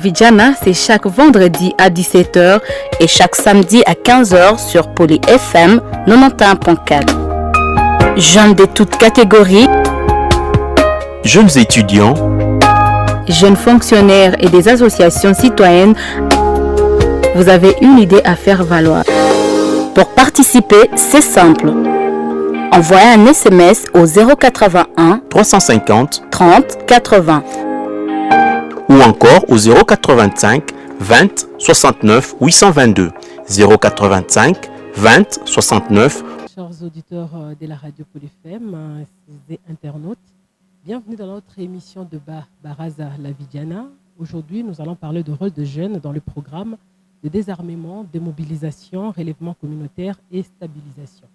Vijana, c'est chaque vendredi à 17h et chaque samedi à 15h sur Poly FM 91.4. Jeunes de toutes catégories, jeunes étudiants, jeunes fonctionnaires et des associations citoyennes, vous avez une idée à faire valoir. Pour participer, c'est simple. Envoyez un SMS au 081 350 30 80 ou encore au 085 20 69 822. 085 20 69. Chers auditeurs de la radio Poly FM et internautes, bienvenue dans notre émission de Baraza La Vijana. Aujourd'hui, nous allons parler du rôle de jeunes dans le programme de désarmement, démobilisation, relèvement communautaire et stabilisation.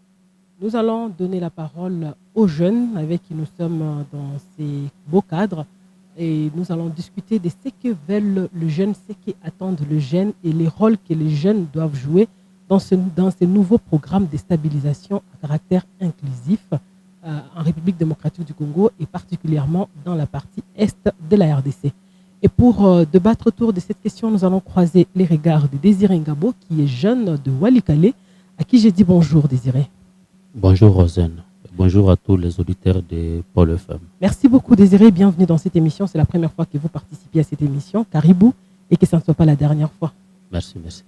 Nous allons donner la parole aux jeunes avec qui nous sommes dans ces beaux cadres et nous allons discuter de ce que veulent les jeunes, ce qu'attendent les jeunes et les rôles que les jeunes doivent jouer dans ce nouveau programme de stabilisation à caractère inclusif en République démocratique du Congo et particulièrement dans la partie est de la RDC. Et pour débattre autour de cette question, nous allons croiser les regards de Désiré Ngabo, qui est jeune de Walikale, à qui j'ai dit bonjour Désiré. Bonjour Rosane, bonjour à tous les auditeurs de Poly FM. Merci beaucoup Désiré, bienvenue dans cette émission. C'est la première fois que vous participez à cette émission, Caribou, et que ça ne soit pas la dernière fois. Merci, merci.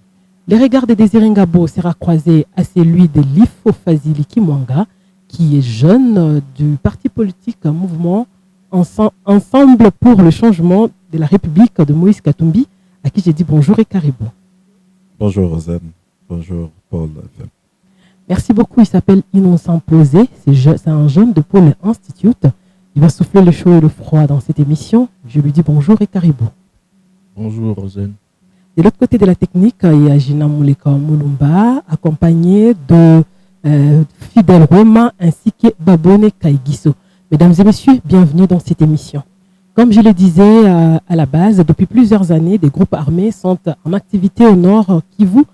Les regards de Désiré Ngabo sera croisé à celui de Lifo Fazili Kimwanga, qui est jeune du parti politique Mouvement Ensemble pour le changement de la République de Moïse Katumbi, à qui j'ai dit bonjour et Caribou. Bonjour Rosane, bonjour Paul FM. Merci beaucoup, il s'appelle Innocent Posé, c'est un jeune de Pôle Institute. Il va souffler le chaud et le froid dans cette émission. Je lui dis bonjour et Caribou. Bonjour Rosane. De l'autre côté de la technique, il y a Gina Mouleka Moulumba, accompagné de Fidel Roma ainsi que Babone Kaigiso. Mesdames et messieurs, bienvenue dans cette émission. Comme je le disais à la base, depuis plusieurs années, des groupes armés sont en activité au nord Kivu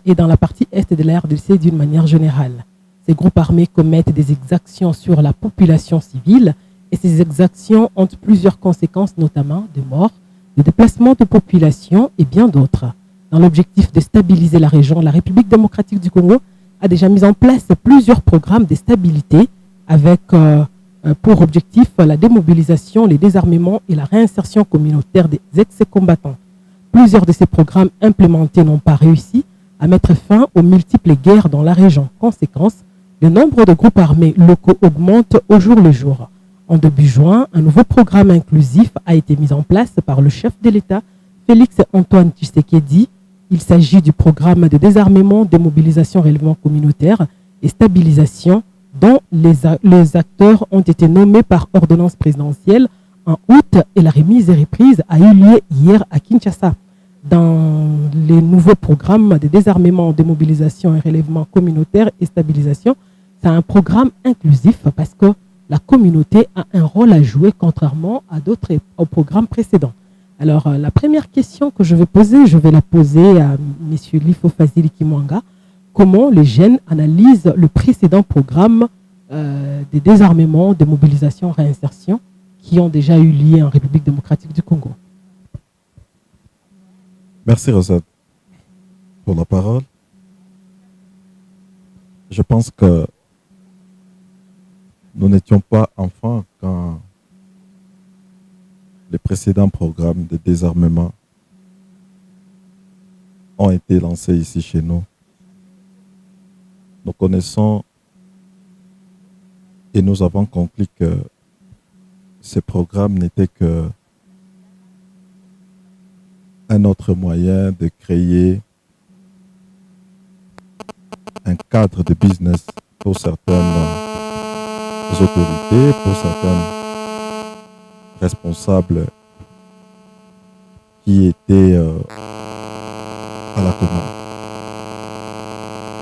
et dans la partie est de la RDC d'une manière générale. Ces groupes armés commettent des exactions sur la population civile et ces exactions ont plusieurs conséquences, notamment des morts, des déplacements de population et bien d'autres. Dans l'objectif de stabiliser la région, la République démocratique du Congo a déjà mis en place plusieurs programmes de stabilité avec pour objectif la démobilisation, le désarmement et la réinsertion communautaire des ex-combattants. Plusieurs de ces programmes implémentés n'ont pas réussi à mettre fin aux multiples guerres dans la région. Conséquence, le nombre de groupes armés locaux augmente au jour le jour. En début juin, un nouveau programme inclusif a été mis en place par le chef de l'État, Félix Antoine Tshisekedi. Il s'agit du programme de désarmement, démobilisation, relèvement communautaire et stabilisation dont les acteurs ont été nommés par ordonnance présidentielle en août et la remise et reprise a eu lieu hier à Kinshasa. Dans les nouveaux programmes de désarmement, démobilisation et relèvement communautaire et stabilisation, c'est un programme inclusif parce que la communauté a un rôle à jouer contrairement à d'autres programmes précédents. Alors, la première question que je vais la poser à M. Lifo Fazili Kimwanga. Comment les jeunes analysent le précédent programme de désarmement, de mobilisation, réinsertion qui ont déjà eu lieu en République démocratique du Congo? Merci Rosane pour la parole. Je pense que nous n'étions pas enfants quand les précédents programmes de désarmement ont été lancés ici chez nous. Nous connaissons et nous avons conclu que ce programme n'était que un autre moyen de créer un cadre de business pour certaines autorités, pour certains responsables qui étaient à la commande.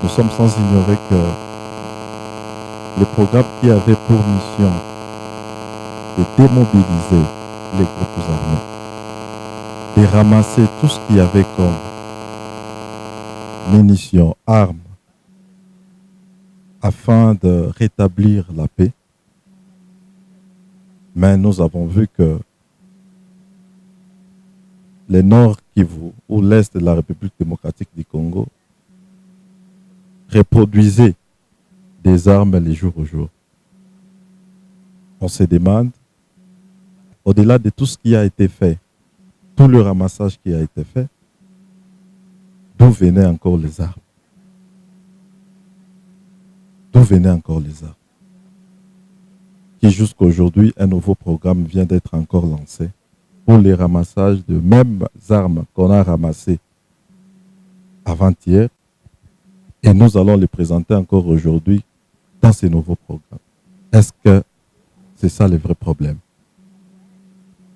Nous sommes sans ignorer que le programme qui avait pour mission de démobiliser les groupes armés, de ramasser tout ce qu'il y avait comme munitions, armes, afin de rétablir la paix. Mais nous avons vu que le Nord Kivu ou l'Est de la République démocratique du Congo reproduisait des armes les jours au jour. On se demande, au-delà de tout ce qui a été fait, tout le ramassage qui a été fait, d'où venaient encore les armes? D'où venaient encore les armes? Qui jusqu'à aujourd'hui, un nouveau programme vient d'être encore lancé pour les ramassages de mêmes armes qu'on a ramassées avant-hier. Et nous allons les présenter encore aujourd'hui dans ces nouveaux programmes. Est-ce que c'est ça le vrai problème?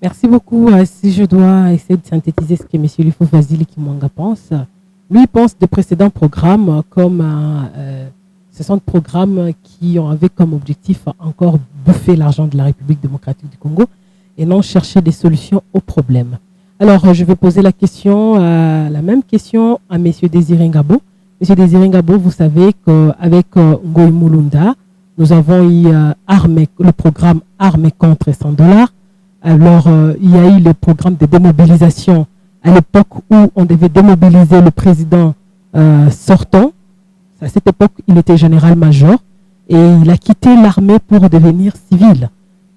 Merci beaucoup. Si je dois essayer de synthétiser ce que M. Lifo Vasili Kimwanga pense, lui pense de précédents programmes comme ce sont des programmes qui avaient comme objectif encore bouffer l'argent de la République démocratique du Congo et non chercher des solutions aux problèmes. Alors, je vais poser la même question à M. Désiré Ngabo. M. Désiré Ngabo, vous savez qu'avec Ngoï Mulunda, nous avons eu le programme Armée contre $100. Alors, il y a eu le programme de démobilisation à l'époque où on devait démobiliser le président sortant. À cette époque, il était général-major et il a quitté l'armée pour devenir civil.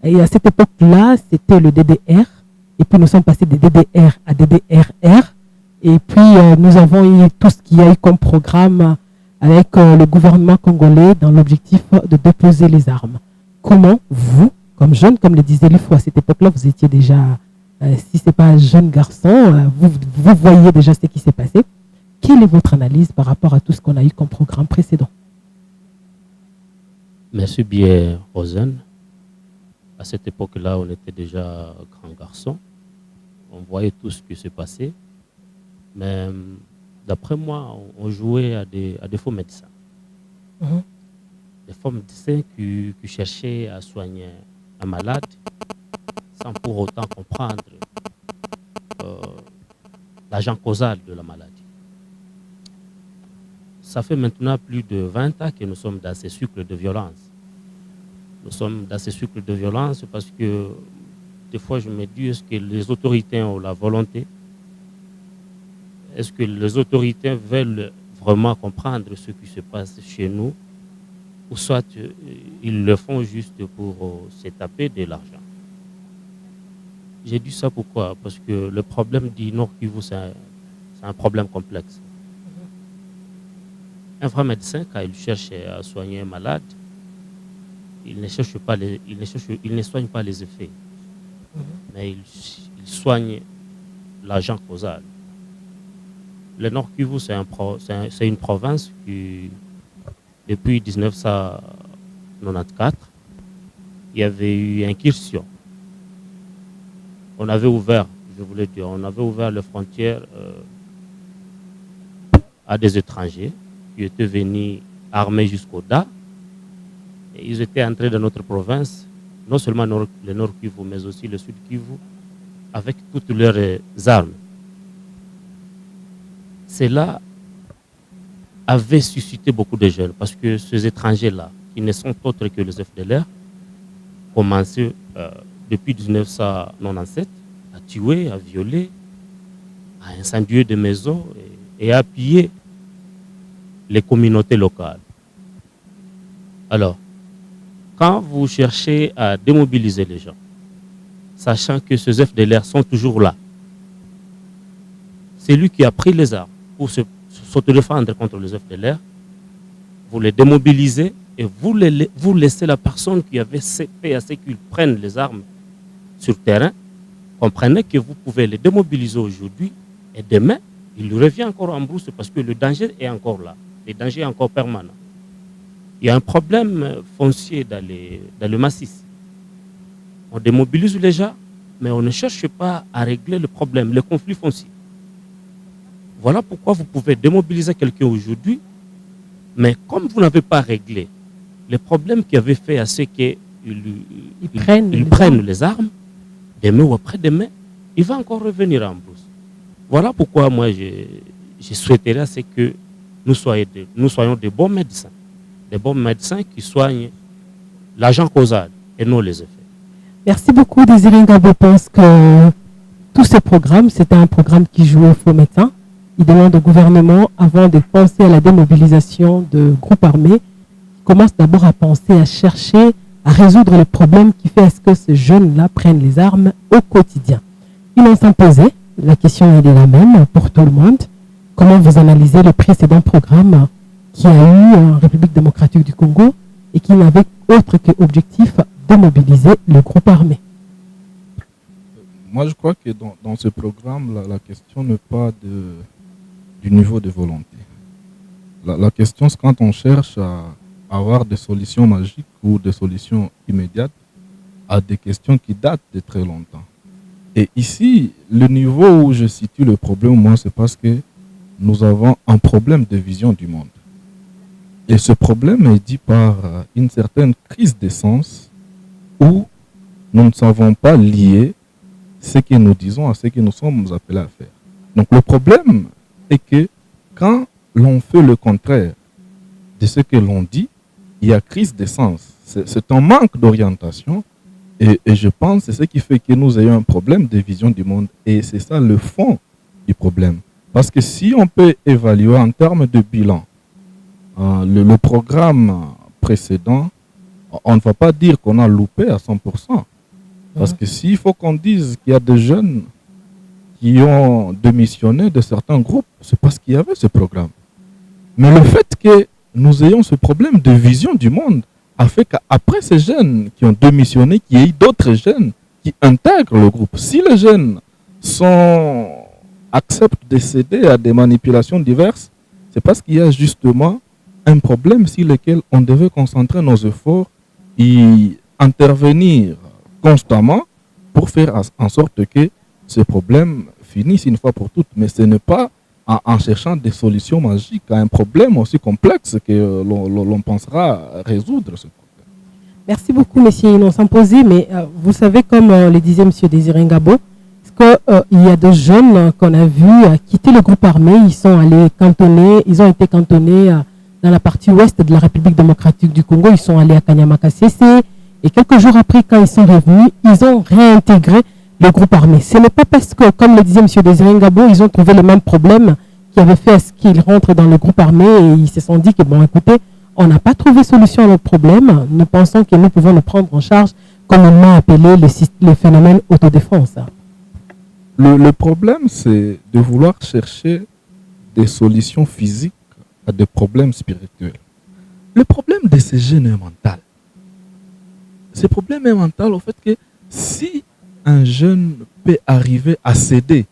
Et à cette époque-là, c'était le DDR. Et puis, nous sommes passés de DDR à DDRR. Et puis, nous avons eu tout ce qu'il y a eu comme programme avec le gouvernement congolais dans l'objectif de déposer les armes. Comment vous, comme jeune, comme le disait Lifo, à cette époque-là, vous étiez déjà, si ce n'est pas un jeune garçon, vous voyez déjà ce qui s'est passé. Quelle est votre analyse par rapport à tout ce qu'on a eu comme programme précédent? Merci bien, Rosen. À cette époque-là, on était déjà grands garçons. On voyait tout ce qui s'est passé. Mais d'après moi, on jouait à des faux médecins. Des faux médecins qui cherchaient à soigner un malade sans pour autant comprendre l'agent causal de la maladie. Ça fait maintenant plus de 20 ans que nous sommes dans ces cycles de violence. Nous sommes dans ces cycles de violence parce que des fois je me dis, est-ce que les autorités ont la volonté? Est-ce que les autorités veulent vraiment comprendre ce qui se passe chez nous? Ou soit ils le font juste pour se taper de l'argent? J'ai dit ça pourquoi? Parce que le problème du Nord Kivu, c'est un problème complexe. Un vrai médecin, quand il cherche à soigner un malade, il ne soigne pas les effets, mais il soigne l'agent causal. Le Nord Kivu, c'est une province qui, depuis 1994, il y avait eu incursion. On avait ouvert les frontières à des étrangers qui étaient venus armés jusqu'au DA. Et ils étaient entrés dans notre province, non seulement le Nord Kivu, mais aussi le Sud Kivu, avec toutes leurs armes. Cela avait suscité beaucoup de jeunes, parce que ces étrangers-là, qui ne sont autres que les FDLR, commençaient depuis 1997 à tuer, à violer, à incendier des maisons et à piller les communautés locales. Alors, quand vous cherchez à démobiliser les gens, sachant que ces FDLR sont toujours là, c'est lui qui a pris les armes pour s'autodéfendre contre les FDLR, vous les démobilisez et vous laissez la personne qui avait fait à ce qu'ils prennent les armes sur terrain. Comprenez que vous pouvez les démobiliser aujourd'hui et demain, il lui revient encore en brousse parce que le danger est encore là. Le danger est encore permanent. Il y a un problème foncier dans le massif. On démobilise les gens, mais on ne cherche pas à régler le problème, le conflit foncier. Voilà pourquoi vous pouvez démobiliser quelqu'un aujourd'hui, mais comme vous n'avez pas réglé les problèmes qui avaient fait à ceux qui prennent les armes, demain ou après-demain, il va encore revenir en brousse. Voilà pourquoi moi je souhaiterais que nous soyons des bons médecins qui soignent l'agent causal et non les effets. Merci beaucoup, Désiré Ngabo. Je pense que tous ces programmes, c'était un programme qui jouait au faux médecin. Il demande au gouvernement, avant de penser à la démobilisation de groupes armés, commence d'abord à penser, à chercher, à résoudre les problèmes qui fait à ce que ces jeunes-là prennent les armes au quotidien. Ils ont s'imposé, la question est la même pour tout le monde. Comment vous analysez le précédent programme qui a eu en République démocratique du Congo et qui n'avait autre qu'objectif de mobiliser le groupe armé? Moi, je crois que dans ce programme, la question n'est pas du niveau de volonté. La question, c'est quand on cherche à avoir des solutions magiques ou des solutions immédiates à des questions qui datent de très longtemps. Et ici, le niveau où je situe le problème, moi, c'est parce que nous avons un problème de vision du monde. Et ce problème est dit par une certaine crise d'essence où nous ne savons pas lier ce que nous disons à ce que nous sommes appelés à faire. Donc le problème est que quand l'on fait le contraire de ce que l'on dit, il y a crise d'essence. C'est un manque d'orientation et je pense que c'est ce qui fait que nous ayons un problème de vision du monde et c'est ça le fond du problème. Parce que si on peut évaluer en termes de bilan le programme précédent, on ne va pas dire qu'on a loupé à 100%. Parce que s'il faut qu'on dise qu'il y a des jeunes qui ont démissionné de certains groupes, c'est parce qu'il y avait ce programme. Mais le fait que nous ayons ce problème de vision du monde a fait qu'après ces jeunes qui ont démissionné, qu'il y ait d'autres jeunes qui intègrent le groupe. Si les jeunes acceptent de céder à des manipulations diverses, c'est parce qu'il y a justement un problème sur lequel on devait concentrer nos efforts et intervenir constamment pour faire en sorte que ce problème finisse une fois pour toutes. Mais ce n'est pas en cherchant des solutions magiques à un problème aussi complexe que l'on pensera résoudre ce problème. Merci beaucoup, messieurs. Ils n'ont s'imposé, mais vous savez, comme le disait M. Désiré Ngabo, qu'il y a des jeunes qu'on a vus quitter le groupe armé. Ils ont été cantonnés dans la partie ouest de la République démocratique du Congo. Ils sont allés à Kanyama-Kasese. Et quelques jours après, quand ils sont revenus, ils ont réintégré le groupe armé. Ce n'est pas parce que, comme le disait M. Désiré Ngabo, ils ont trouvé le même problème qui avait fait à ce qu'ils rentrent dans le groupe armé et ils se sont dit que, bon, écoutez, on n'a pas trouvé solution à notre problème. Nous pensons que nous pouvons le prendre en charge, comme on l'a appelé le phénomène autodéfense. Le problème, c'est de vouloir chercher des solutions physiques à des problèmes spirituels. Le problème de ces jeunes est mental. Ce problème est mental au fait que si un jeune peut arriver à céder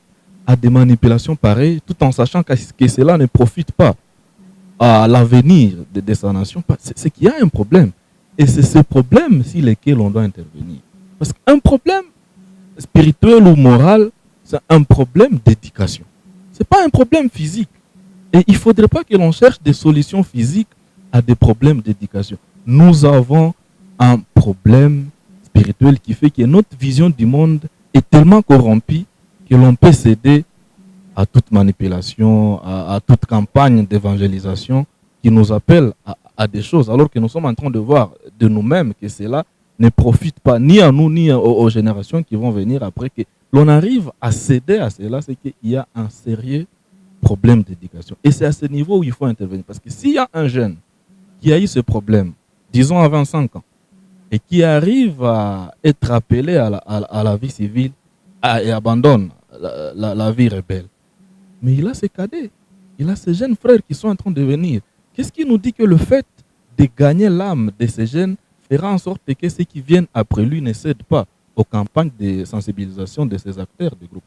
à des manipulations pareilles, tout en sachant que cela ne profite pas à l'avenir de sa nation, c'est qu'il y a un problème. Et c'est ce problème sur lequel on doit intervenir. Parce qu'un problème spirituel ou moral, c'est un problème d'éducation. Ce n'est pas un problème physique. Et il ne faudrait pas que l'on cherche des solutions physiques à des problèmes d'éducation. Nous avons un problème spirituel qui fait que notre vision du monde est tellement corrompue que l'on peut céder à toute manipulation, à toute campagne d'évangélisation qui nous appelle à des choses, alors que nous sommes en train de voir de nous-mêmes que cela ne profite pas ni à nous, ni aux générations qui vont venir après. Que l'on arrive à céder à cela, c'est qu'il y a un sérieux problème d'éducation. Et c'est à ce niveau où il faut intervenir. Parce que s'il y a un jeune qui a eu ce problème, disons à 25 ans, et qui arrive à être appelé à la vie civile et abandonne la vie rebelle, mais il a ses cadets, il a ses jeunes frères qui sont en train de venir. Qu'est-ce qui nous dit que le fait de gagner l'âme de ces jeunes fera en sorte que ceux qui viennent après lui ne cèdent pas aux campagnes de sensibilisation de ces acteurs du groupe?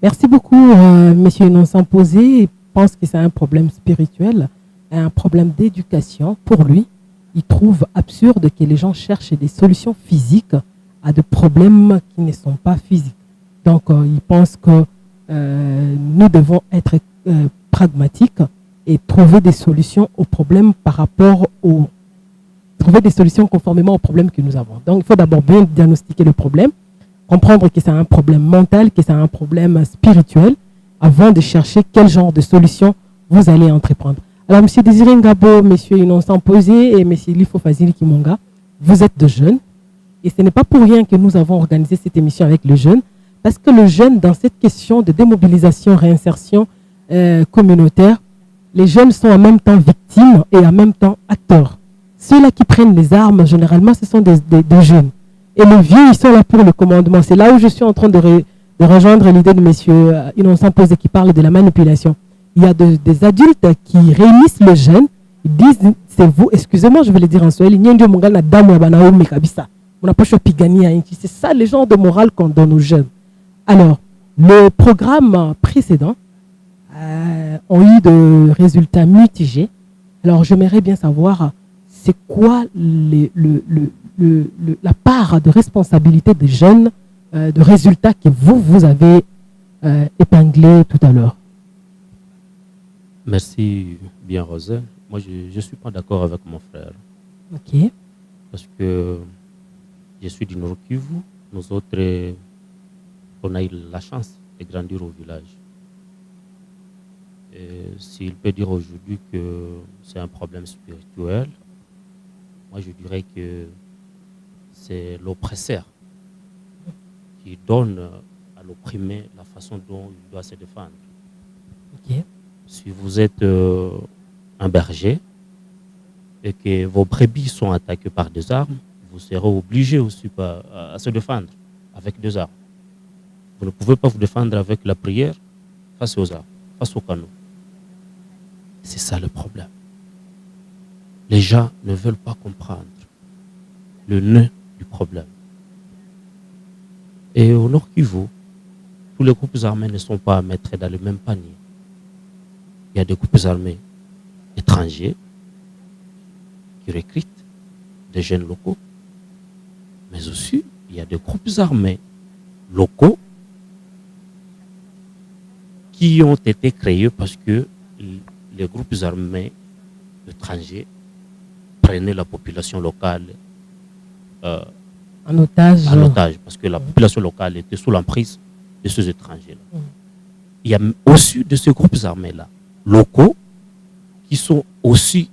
Merci beaucoup, messieurs non s'imposer. Je pense que c'est un problème spirituel, un problème d'éducation pour lui. Il trouve absurde que les gens cherchent des solutions physiques à des problèmes qui ne sont pas physiques. Donc, il pense que nous devons être pragmatiques et trouver des solutions aux problèmes trouver des solutions conformément aux problèmes que nous avons. Donc, il faut d'abord bien diagnostiquer le problème, comprendre que c'est un problème mental, que c'est un problème spirituel, avant de chercher quel genre de solution vous allez entreprendre. Alors, M. Désiré Ngabo, M. Innocent Posé et M. Lifo Fazili Kimonga, vous êtes de jeunes. Et ce n'est pas pour rien que nous avons organisé cette émission avec les jeunes, Parce que le jeune, dans cette question de démobilisation, réinsertion communautaire, les jeunes sont en même temps victimes et en même temps acteurs. Ceux-là qui prennent les armes, généralement, ce sont des jeunes. Et les vieux, ils sont là pour le commandement. C'est là où je suis en train de rejoindre l'idée de M. Innocent Posé qui parle de la manipulation. Il y a des adultes qui réunissent le jeune, ils disent, c'est vous, excusez-moi, je vais le dire en swahili, c'est ça les genres de morale qu'on donne aux jeunes. Alors, le programme précédent ont eu de résultats mitigés. Alors, j'aimerais bien savoir, c'est quoi la part de responsabilité des jeunes, de résultats que vous avez épinglés tout à l'heure. Merci bien, Roselle. Moi, je ne suis pas d'accord avec mon frère. Ok. Parce que je suis du Nord Kivu. Nous autres, on a eu la chance de grandir au village. S'il peut dire aujourd'hui que c'est un problème spirituel, moi je dirais que c'est l'oppresseur qui donne à l'opprimé la façon dont il doit se défendre. Okay. Si vous êtes un berger et que vos brebis sont attaquées par des armes, vous serez obligé aussi à se défendre avec des armes. Vous ne pouvez pas vous défendre avec la prière face aux armes, face au canot. C'est ça le problème. Les gens ne veulent pas comprendre le nœud du problème. Et au Nord Kivu, tous les groupes armés ne sont pas à mettre dans le même panier. Il y a des groupes armés étrangers qui recrutent des jeunes locaux, mais aussi il y a des groupes armés locaux qui ont été créés parce que les groupes armés étrangers prenaient la population locale en otage, parce que la population locale était sous l'emprise de ces étrangers-là. Il y a aussi de ces groupes armés-là, locaux, qui sont aussi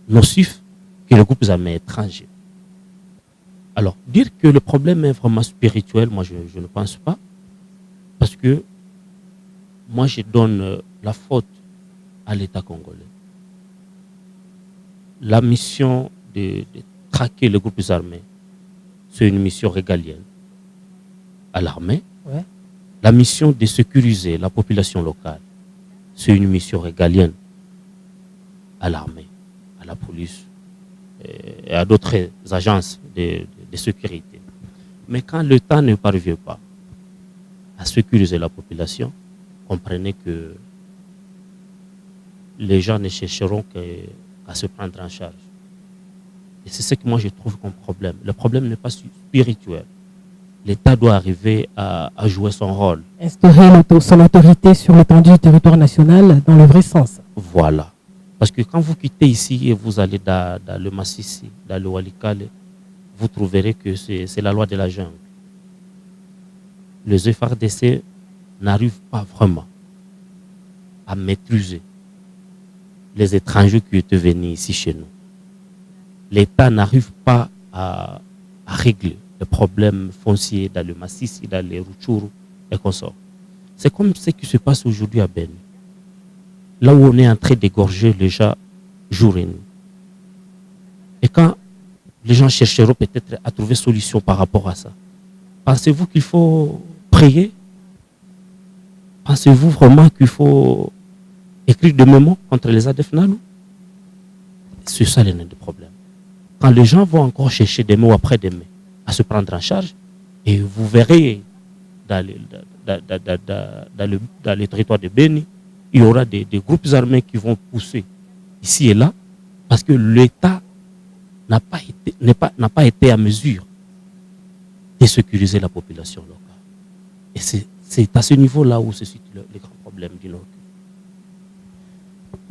nocifs que les groupes armés étrangers. Alors, dire que le problème est vraiment spirituel, moi je ne pense pas, parce que moi je donne la faute à l'État congolais. La mission de traquer les groupes armés, c'est une mission régalienne à l'armée. Ouais. La mission de sécuriser la population locale, c'est une mission régalienne à l'armée, à la police et à d'autres agences de sécurité. Mais quand l'État ne parvient pas à sécuriser la population, comprenez que les gens ne chercheront qu'à se prendre en charge. Et c'est ce que moi je trouve comme problème. Le problème n'est pas spirituel. L'État doit arriver à jouer son rôle. Instaurer son autorité sur l'étendue du territoire national dans le vrai sens. Voilà. Parce que quand vous quittez ici et vous allez dans le Massissi, dans le Walikale, vous trouverez que c'est la loi de la jungle. Les FARDC n'arrivent pas vraiment à maîtriser les étrangers qui étaient venus ici chez nous. L'État n'arrive pas à régler les problèmes fonciers dans le Massissi, dans les Rutshuru et consorts. C'est comme ce qui se passe aujourd'hui à Beni. Là où on est en train d'égorger les gens jour et nuit. Et quand les gens chercheront peut-être à trouver solution par rapport à ça, pensez-vous qu'il faut prier? Pensez-vous vraiment qu'il faut écrire des mémos contre les ADF Nalou? C'est ça le problème. Quand les gens vont encore chercher des mots après des mots à se prendre en charge, et vous verrez dans les territoires de Beni, il y aura des groupes armés qui vont pousser ici et là, parce que l'État n'a pas été à mesure de sécuriser la population locale. Et c'est à ce niveau-là où se situe le grand problème du Nord.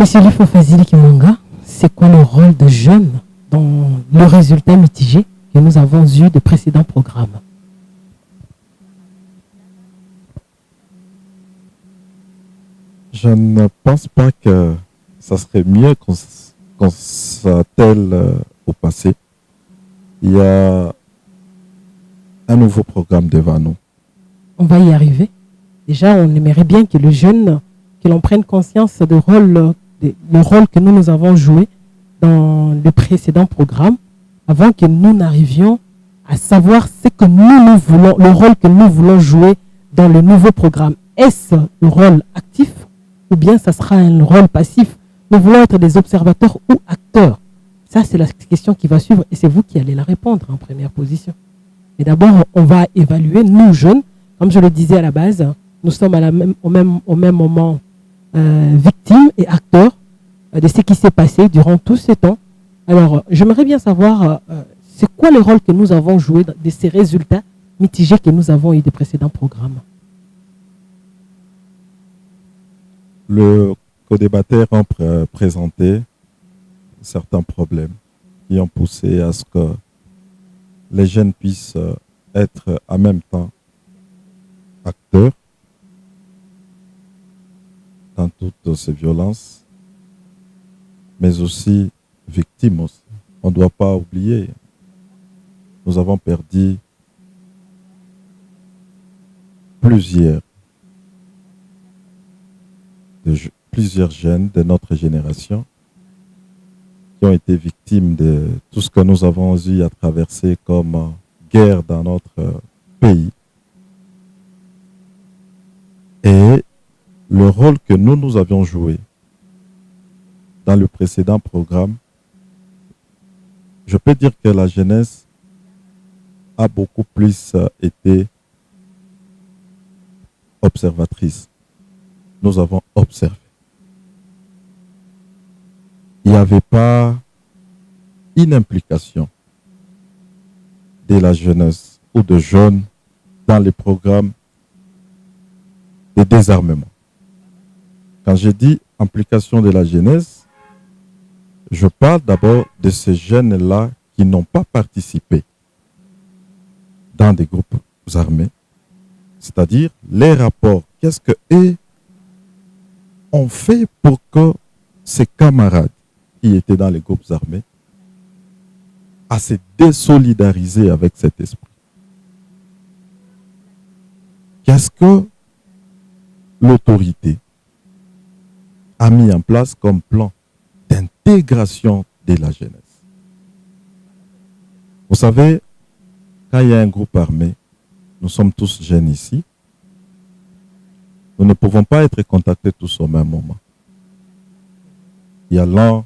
Monsieur Lifo Fazili Kimonga, c'est quoi le rôle de jeunes dans le résultat mitigé que nous avons eu de précédents programmes? Je ne pense pas que ça serait mieux qu'on s'attelle au passé. Il y a un nouveau programme devant nous. on va y arriver. Déjà, on aimerait bien que les jeunes, que l'on prenne conscience du rôle, le rôle que nous avons joué dans le précédent programme, avant que nous n'arrivions à savoir ce que nous voulons, le rôle que nous voulons jouer dans le nouveau programme. Est-ce le rôle actif ou bien ça sera un rôle passif? Nous voulons être des observateurs ou acteurs? Ça, c'est la question qui va suivre et c'est vous qui allez la répondre en première position. Mais d'abord, on va évaluer, nous jeunes, comme je le disais à la base, nous sommes au même moment victimes et acteurs de ce qui s'est passé durant tous ces temps. Alors, j'aimerais bien savoir, c'est quoi le rôle que nous avons joué de ces résultats mitigés que nous avons eu des précédents programmes? Le co-débatteur a présenté certains problèmes qui ont poussé à ce que les jeunes puissent être en même temps acteurs dans toutes ces violences, mais aussi victimes aussi. On ne doit pas oublier, nous avons perdu plusieurs jeunes de notre génération qui ont été victimes de tout ce que nous avons eu à traverser comme guerre dans notre pays. Et le rôle que nous avions joué dans le précédent programme, je peux dire que la jeunesse a beaucoup plus été observatrice. Nous avons observé. Il n'y avait pas une implication de la jeunesse ou de jeunes dans les programmes de désarmement. Quand je dis implication de la jeunesse, je parle d'abord de ces jeunes-là qui n'ont pas participé dans des groupes armés, c'est-à-dire les rapports. Qu'est-ce qu'eux ont fait pour que ces camarades qui étaient dans les groupes armés à se désolidariser avec cet esprit? Qu'est-ce que l'autorité a mis en place comme plan d'intégration de la jeunesse? Vous savez, quand il y a un groupe armé, nous sommes tous jeunes ici, nous ne pouvons pas être contactés tous au même moment. Il y a l'un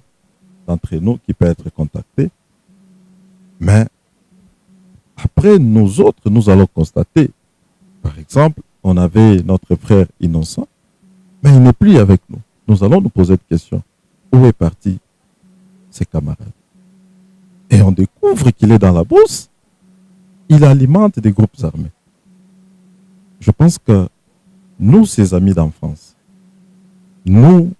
d'entre nous qui peut être contacté, mais après, nous autres, nous allons constater, par exemple, on avait notre frère innocent, mais il n'est plus avec nous. Nous allons nous poser cette question. Où est parti ses camarades? Et on découvre qu'il est dans la brousse. Il alimente des groupes armés. Je pense que nous, ses amis d'enfance, nous,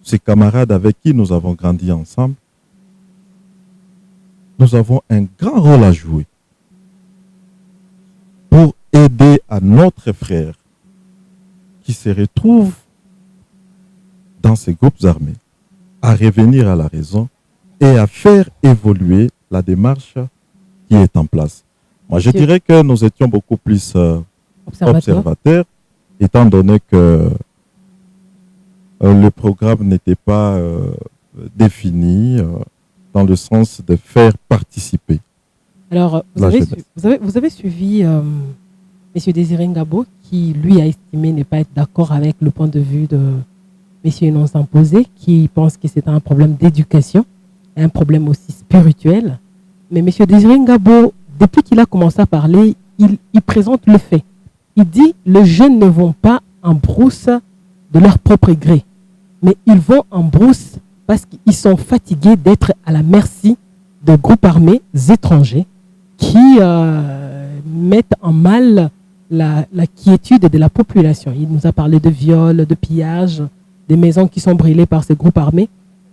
ces camarades avec qui nous avons grandi ensemble, nous avons un grand rôle à jouer pour aider à notre frère qui se retrouve dans ces groupes armés à revenir à la raison et à faire évoluer la démarche qui est en place. Moi, je dirais que nous étions beaucoup plus observateurs, étant donné que le programme n'était pas défini dans le sens de faire participer. Alors, vous avez suivi M. Désiré Ngabo, qui, lui, a estimé ne pas être d'accord avec le point de vue de M. Innocent Posé, qui pense que c'est un problème d'éducation, un problème aussi spirituel. Mais M. Désiré Ngabo, depuis qu'il a commencé à parler, il présente le fait. Il dit « Les jeunes ne vont pas en brousse de leur propre gré, mais ils vont en brousse parce qu'ils sont fatigués d'être à la merci de groupes armés étrangers qui mettent en mal la quiétude de la population. » Il nous a parlé de viols, de pillages, des maisons qui sont brûlées par ces groupes armés.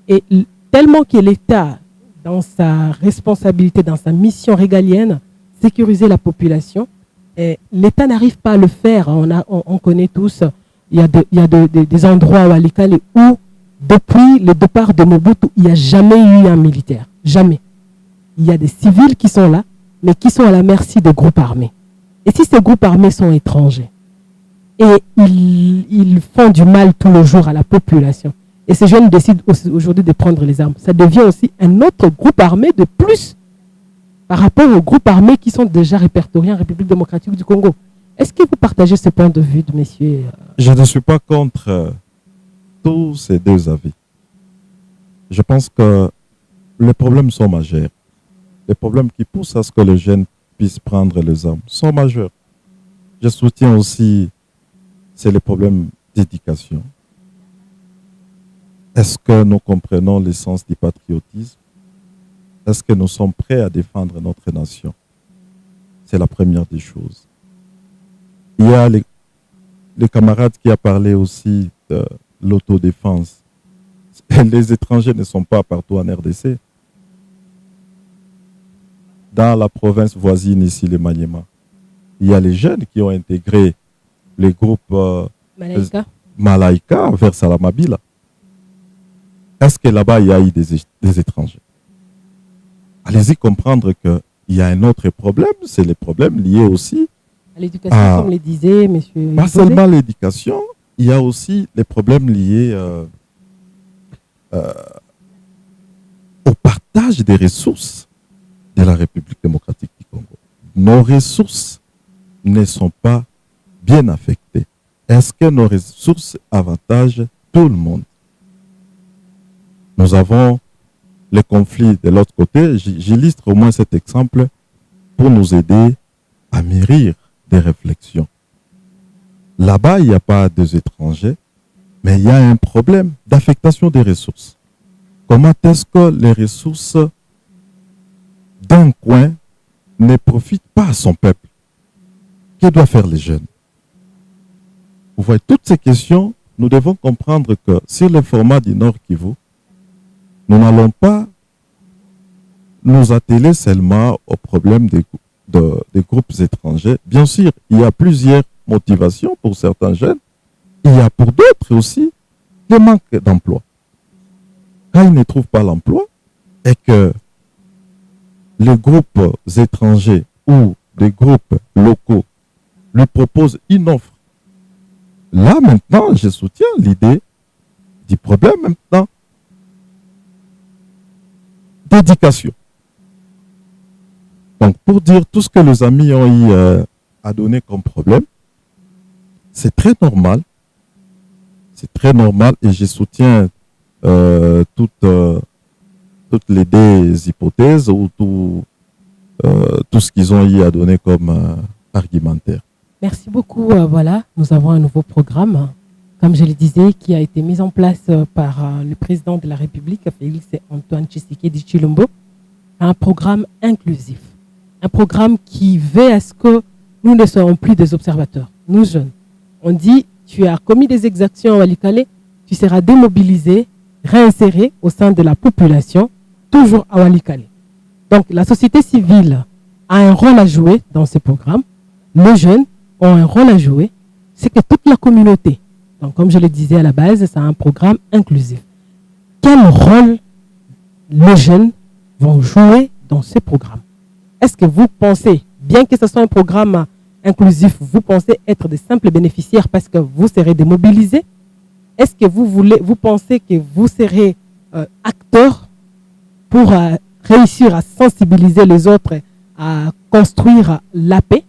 Et tellement que l'État, dans sa responsabilité, dans sa mission régalienne, sécuriser la population, l'État n'arrive pas à le faire. On connaît tous, il y a des endroits à Walikale où, depuis le départ de Mobutu, il n'y a jamais eu un militaire. Jamais. Il y a des civils qui sont là, mais qui sont à la merci des groupes armés. Et si ces groupes armés sont étrangers et ils font du mal tout le jour à la population, et ces jeunes décident aujourd'hui de prendre les armes, ça devient aussi un autre groupe armé de plus par rapport aux groupes armés qui sont déjà répertoriés en République démocratique du Congo. Est-ce que vous partagez ce point de vue de messieurs? Je ne suis pas contre tous ces deux avis. Je pense que les problèmes sont majeurs. Les problèmes qui poussent à ce que les jeunes puissent prendre les armes sont majeurs. Je soutiens aussi, c'est les problèmes d'éducation. Est-ce que nous comprenons l'essence du patriotisme? Est-ce que nous sommes prêts à défendre notre nation? C'est la première des choses. Il y a les camarades qui ont parlé aussi de l'autodéfense. Les étrangers ne sont pas partout en RDC. Dans la province voisine ici, le Maniema, il y a les jeunes qui ont intégré les groupes Malaika vers Salamabila. Est-ce que là-bas, il y a eu des étrangers? Allez-y comprendre qu'il y a un autre problème, c'est les problèmes liés aussi à l'éducation, comme le disait monsieur. Pas seulement l'éducation, il y a aussi les problèmes liés au partage des ressources de la République démocratique du Congo. Nos ressources ne sont pas bien affectées. Est-ce que nos ressources avantagent tout le monde? Nous avons les conflits de l'autre côté. J'illustre au moins cet exemple pour nous aider à mûrir des réflexions. Là-bas, il n'y a pas d'étrangers, mais il y a un problème d'affectation des ressources. Comment est-ce que les ressources d'un coin ne profitent pas à son peuple? Que doivent faire les jeunes? Vous voyez, toutes ces questions, nous devons comprendre que sur le format du Nord Kivu, nous n'allons pas nous atteler seulement au problème des groupes étrangers. Bien sûr, il y a plusieurs motivations pour certains jeunes. Il y a pour d'autres aussi le manque d'emploi. Quand ils ne trouvent pas l'emploi et que les groupes étrangers ou des groupes locaux lui proposent une offre, là maintenant, je soutiens l'idée du problème maintenant d'éducation. Donc, pour dire tout ce que les amis ont eu à donner comme problème, c'est très normal. C'est très normal et je soutiens toutes les deux hypothèses ou tout ce qu'ils ont eu à donner comme argumentaire. Merci beaucoup. Voilà, nous avons un nouveau programme, comme je le disais, qui a été mis en place par le président de la République, Félix Antoine Tshisekedi Tshilombo, un programme inclusif. Un programme qui veut à ce que nous ne soyons plus des observateurs, nous jeunes. On dit, tu as commis des exactions à Walikale, tu seras démobilisé, réinséré au sein de la population, toujours à Walikale. Donc, la société civile a un rôle à jouer dans ce programme. Les jeunes ont un rôle à jouer. C'est que toute la communauté, donc comme je le disais à la base, c'est un programme inclusif. Quel rôle les jeunes vont jouer dans ce programme? Est-ce que vous pensez, bien que ce soit un programme inclusif, vous pensez être des simples bénéficiaires parce que vous serez démobilisés? Est-ce que vous pensez que vous serez acteurs pour réussir à sensibiliser les autres à construire la paix?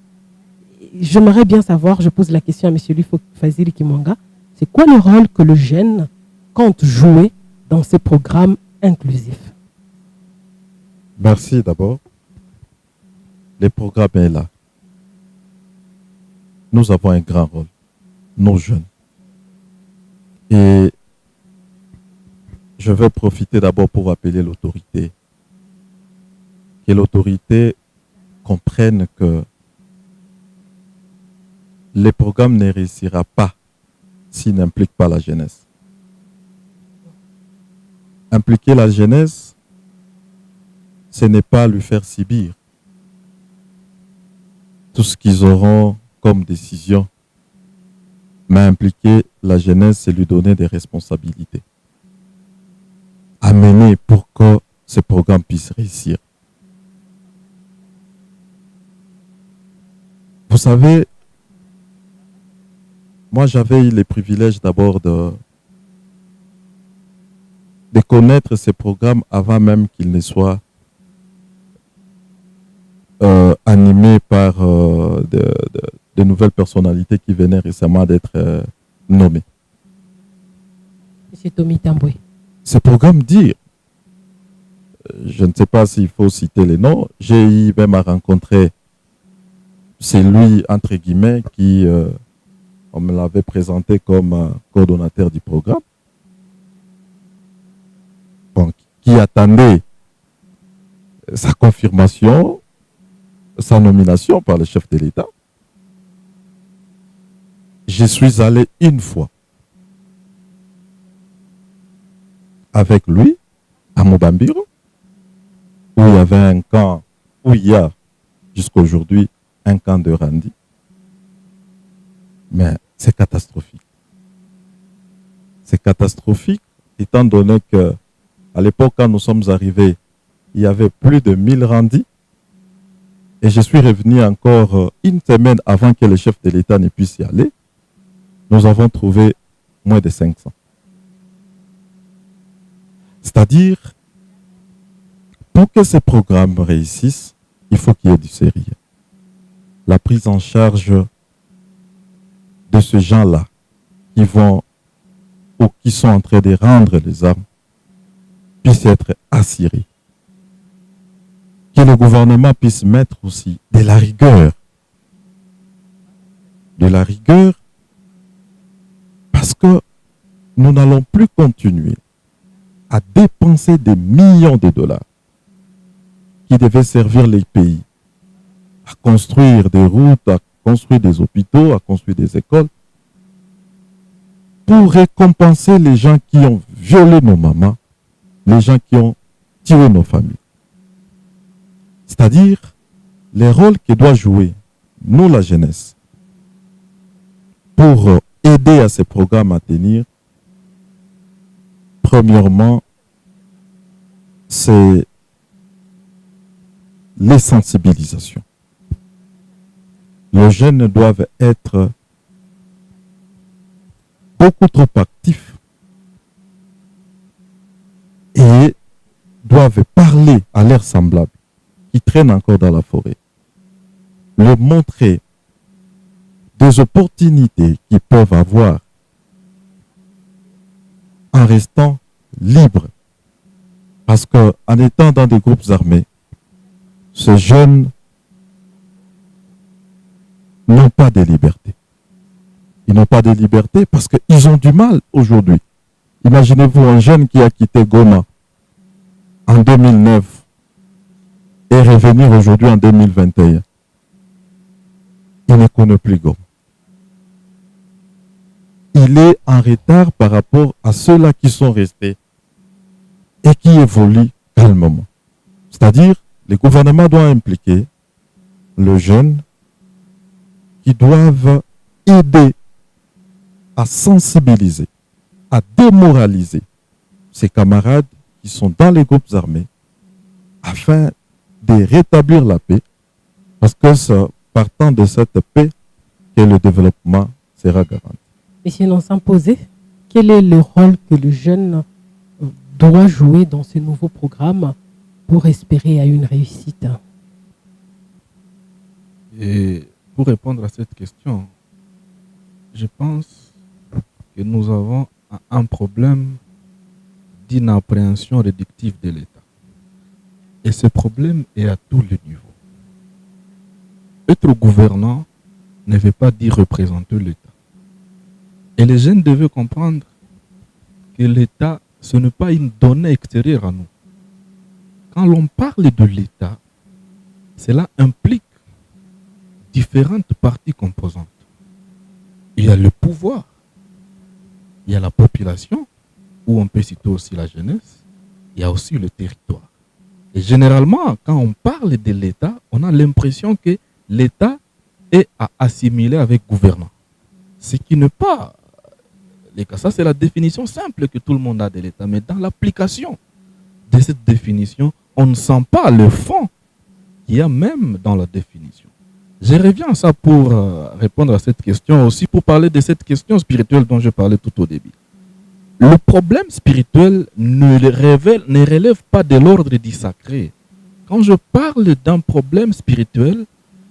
J'aimerais bien savoir, je pose la question à M. Lufo Fazili Kimwanga, c'est quoi le rôle que le jeune compte jouer dans ce programme inclusif? Merci d'abord. Le programme est là. Nous avons un grand rôle, nos jeunes. Et je vais profiter d'abord pour appeler l'autorité. Que l'autorité comprenne que le programme ne réussira pas s'il n'implique pas la jeunesse. Impliquer la jeunesse, ce n'est pas lui faire subir tout ce qu'ils auront comme décision, mais impliquer la jeunesse, c'est lui donner des responsabilités. Amener pour que ce programme puisse réussir. Vous savez, moi j'avais eu le privilège d'abord de connaître ces programmes avant même qu'ils ne soient animés par de nouvelles personnalités qui venaient récemment d'être nommées. M. Tommy Tamboué. Ces programmes dire, je ne sais pas s'il faut citer les noms, j'ai eu même à rencontrer celui, entre guillemets, qui, on me l'avait présenté comme coordonnateur du programme, bon, qui attendait sa confirmation, sa nomination par le chef de l'État. Je suis allé une fois avec lui à Mobambiro, où il y avait un camp, où il y a jusqu'à aujourd'hui un camp de Randi. Mais c'est catastrophique. C'est catastrophique étant donné que à l'époque, quand nous sommes arrivés, il y avait plus de 1000 Randis. Et je suis revenu encore une semaine avant que le chef de l'État ne puisse y aller. Nous avons trouvé moins de 500. C'est-à-dire, pour que ces programmes réussissent, il faut qu'il y ait du sérieux. La prise en charge de ces gens-là qui vont ou qui sont en train de rendre les armes puisse être assurée. Que le gouvernement puisse mettre aussi de la rigueur. De la rigueur parce que nous n'allons plus continuer à dépenser des millions de dollars qui devaient servir les pays à construire des routes, à construire des hôpitaux, à construire des écoles, pour récompenser les gens qui ont violé nos mamans, les gens qui ont tué nos familles. C'est-à-dire les rôles que doit jouer, nous, la jeunesse, pour aider à ces programmes à tenir. Premièrement, c'est les sensibilisations. Les jeunes doivent être beaucoup trop actifs et doivent parler à leurs semblables qui traînent encore dans la forêt. Leur montrer des opportunités qu'ils peuvent avoir en restant libres. Parce qu'en étant dans des groupes armés, ces jeunes n'ont pas de liberté. Ils n'ont pas de liberté parce qu'ils ont du mal aujourd'hui. Imaginez-vous un jeune qui a quitté Goma en 2009 et revenir aujourd'hui en 2021. Il ne connaît plus Goma. Il est en retard par rapport à ceux-là qui sont restés et qui évoluent calmement. C'est-à-dire, le gouvernement doit impliquer les jeunes qui doivent aider à sensibiliser, à démoraliser ces camarades qui sont dans les groupes armés afin de rétablir la paix, parce que c'est partant de cette paix que le développement sera garanti. Monsieur Nonsan Posé, quel est le rôle que le jeune doit jouer dans ce nouveau programme pour espérer à une réussite? Et pour répondre à cette question, je pense que nous avons un problème d'inappréhension réductive de l'État. Et ce problème est à tous les niveaux. Être gouvernant ne veut pas dire représenter l'État. Et les jeunes devaient comprendre que l'État, ce n'est pas une donnée extérieure à nous. Quand l'on parle de l'État, cela implique différentes parties composantes. Il y a le pouvoir, il y a la population, où on peut citer aussi la jeunesse, il y a aussi le territoire. Et généralement, quand on parle de l'État, on a l'impression que l'État est à assimiler avec gouvernement. Ce qui n'est pas le cas. Ça, c'est la définition simple que tout le monde a de l'État. Mais dans l'application de cette définition, on ne sent pas le fond qu'il y a même dans la définition. Je reviens à ça pour répondre à cette question, aussi pour parler de cette question spirituelle dont je parlais tout au début. Le problème spirituel ne relève pas de l'ordre du sacré. Quand je parle d'un problème spirituel,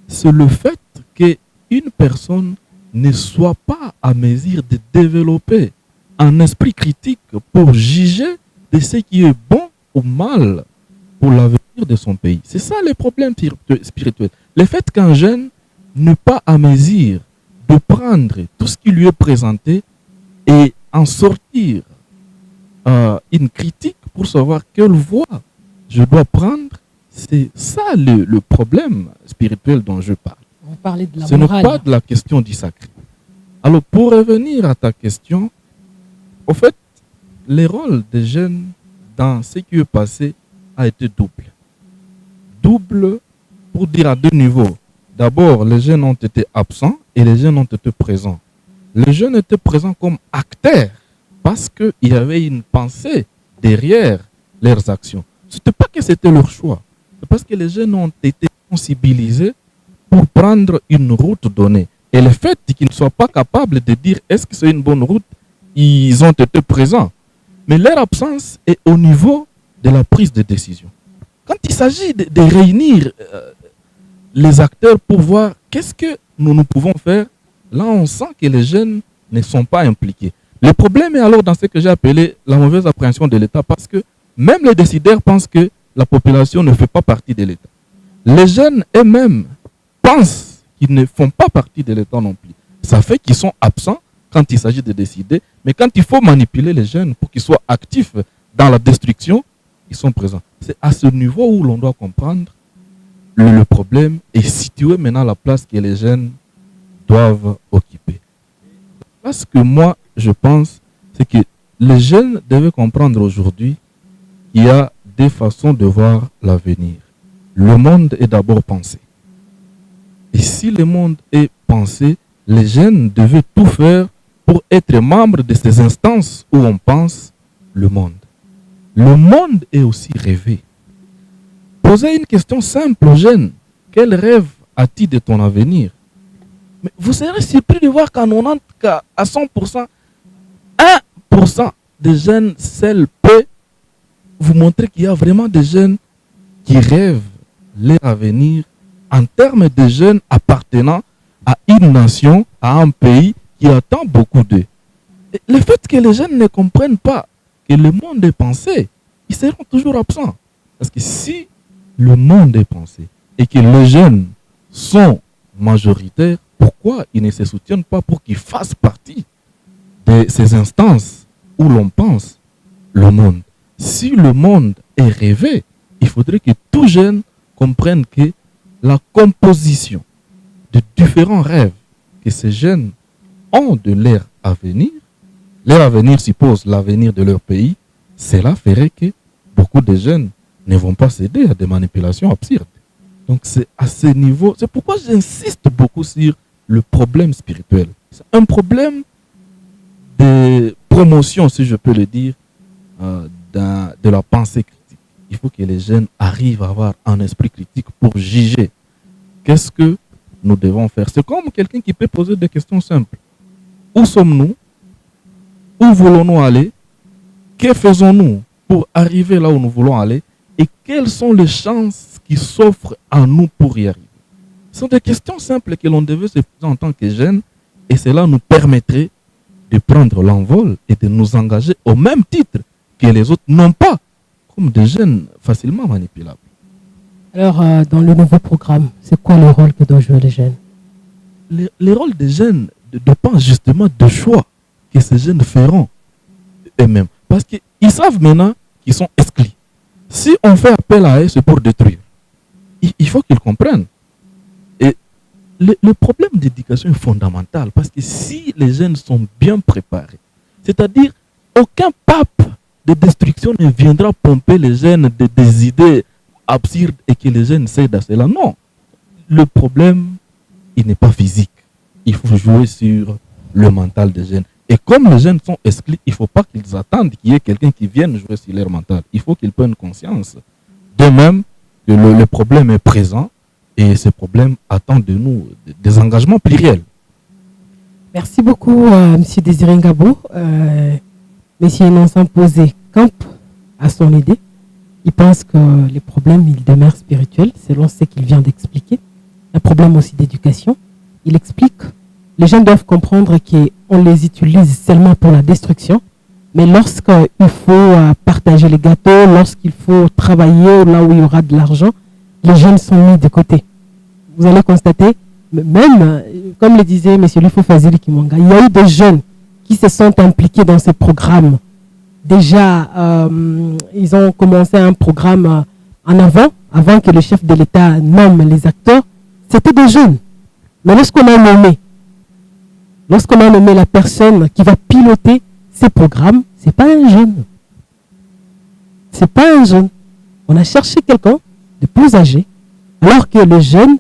c'est le fait qu'une personne ne soit pas à mesure de développer un esprit critique pour juger de ce qui est bon ou mal pour l'avenir de son pays. C'est ça le problème spirituel. Le fait qu'un jeune n'est pas à mesure de prendre tout ce qui lui est présenté et en sortir une critique pour savoir quelle voie je dois prendre, c'est ça le problème spirituel dont je parle. On parlait de la Ce n'est morale. pas de la question du sacré. Alors, pour revenir à ta question, au fait, le rôle des jeunes dans ce qui est passé a été double. Double pour dire à deux niveaux. D'abord, les jeunes ont été absents et les jeunes ont été présents. Les jeunes étaient présents comme acteurs parce qu'il y avait une pensée derrière leurs actions. Ce n'était pas que c'était leur choix. C'est parce que les jeunes ont été sensibilisés pour prendre une route donnée. Et le fait qu'ils ne soient pas capables de dire est-ce que c'est une bonne route, ils ont été présents. Mais leur absence est au niveau de la prise de décision. Quand il s'agit de réunir les acteurs pour voir qu'est-ce que nous pouvons faire, là on sent que les jeunes ne sont pas impliqués. Le problème est alors dans ce que j'ai appelé la mauvaise appréhension de l'État, parce que même les décideurs pensent que la population ne fait pas partie de l'État. Les jeunes eux-mêmes pensent qu'ils ne font pas partie de l'État non plus. Ça fait qu'ils sont absents quand il s'agit de décider, mais quand il faut manipuler les jeunes pour qu'ils soient actifs dans la destruction, ils sont présents. C'est à ce niveau où l'on doit comprendre le problème et situer maintenant la place que les jeunes doivent occuper. Parce que moi, je pense, c'est que les jeunes devaient comprendre aujourd'hui qu'il y a des façons de voir l'avenir. Le monde est d'abord pensé. Et si le monde est pensé, les jeunes devaient tout faire pour être membres de ces instances où on pense le monde. Le monde est aussi rêvé. Posez une question simple aux jeunes. Quel rêve as-tu de ton avenir? Mais vous serez surpris de voir qu'à 90, à 100%, 1% des jeunes seuls peut vous montrer qu'il y a vraiment des jeunes qui rêvent leur avenir en termes de jeunes appartenant à une nation, à un pays qui attend beaucoup d'eux. Et le fait que les jeunes ne comprennent pas que le monde est pensé, ils seront toujours absents. Parce que si le monde est pensé et que les jeunes sont majoritaires, pourquoi ils ne se soutiennent pas pour qu'ils fassent partie de ces instances où l'on pense le monde? Si le monde est rêvé, il faudrait que tout jeune comprenne que la composition de différents rêves que ces jeunes ont de leur avenir suppose l'avenir de leur pays, cela ferait que beaucoup de jeunes ne vont pas céder à des manipulations absurdes. Donc c'est à ce niveau, c'est pourquoi j'insiste beaucoup sur le problème spirituel. C'est un problème de promotion, si je peux le dire, de la pensée critique. Il faut que les jeunes arrivent à avoir un esprit critique pour juger. Qu'est-ce que nous devons faire? C'est comme quelqu'un qui peut poser des questions simples. Où sommes-nous? Où voulons-nous aller? Que faisons-nous pour arriver là où nous voulons aller? Et quelles sont les chances qui s'offrent à nous pour y arriver? Ce sont des questions simples que l'on devait se poser en tant que jeunes, et cela nous permettrait de prendre l'envol et de nous engager au même titre que les autres, non pas comme des jeunes facilement manipulables. Alors, dans le nouveau programme, c'est quoi le rôle que doivent jouer les jeunes? Le rôle des jeunes dépend justement des choix que ces jeunes feront eux-mêmes. Parce qu'ils savent maintenant qu'ils sont exclus. Si on fait appel à eux, c'est pour détruire. Il faut qu'ils comprennent. Et le problème d'éducation est fondamental, parce que si les jeunes sont bien préparés, c'est-à-dire aucun pape de destruction ne viendra pomper les jeunes des idées absurdes et que les jeunes cèdent à cela. Non. Le problème, il n'est pas physique. Il faut jouer sur le mental des jeunes. Et comme les jeunes sont exclus, il ne faut pas qu'ils attendent qu'il y ait quelqu'un qui vienne jouer sur leur mental. Il faut qu'ils prennent conscience. De même que le problème est présent, Et ces problèmes attendent de nous des engagements pluriels. Merci beaucoup, M. Désiré Ngabo. M. Innocent Posé campe à son idée. Il pense que les problèmes, ils demeurent spirituels, selon ce qu'il vient d'expliquer. Un problème aussi d'éducation. Il explique, les jeunes doivent comprendre qu'on les utilise seulement pour la destruction, mais lorsqu'il faut partager les gâteaux, lorsqu'il faut travailler là où il y aura de l'argent, les jeunes sont mis de côté. Vous allez constater, même, comme le disait M. Lifo Fazili Kimwanga, il y a eu des jeunes qui se sont impliqués dans ces programmes. Déjà, ils ont commencé un programme en avant que le chef de l'État nomme les acteurs. C'était des jeunes. Mais lorsqu'on a nommé la personne qui va piloter ces programmes, ce n'est pas un jeune. Ce n'est pas un jeune. On a cherché quelqu'un de plus âgé, alors que les jeunes,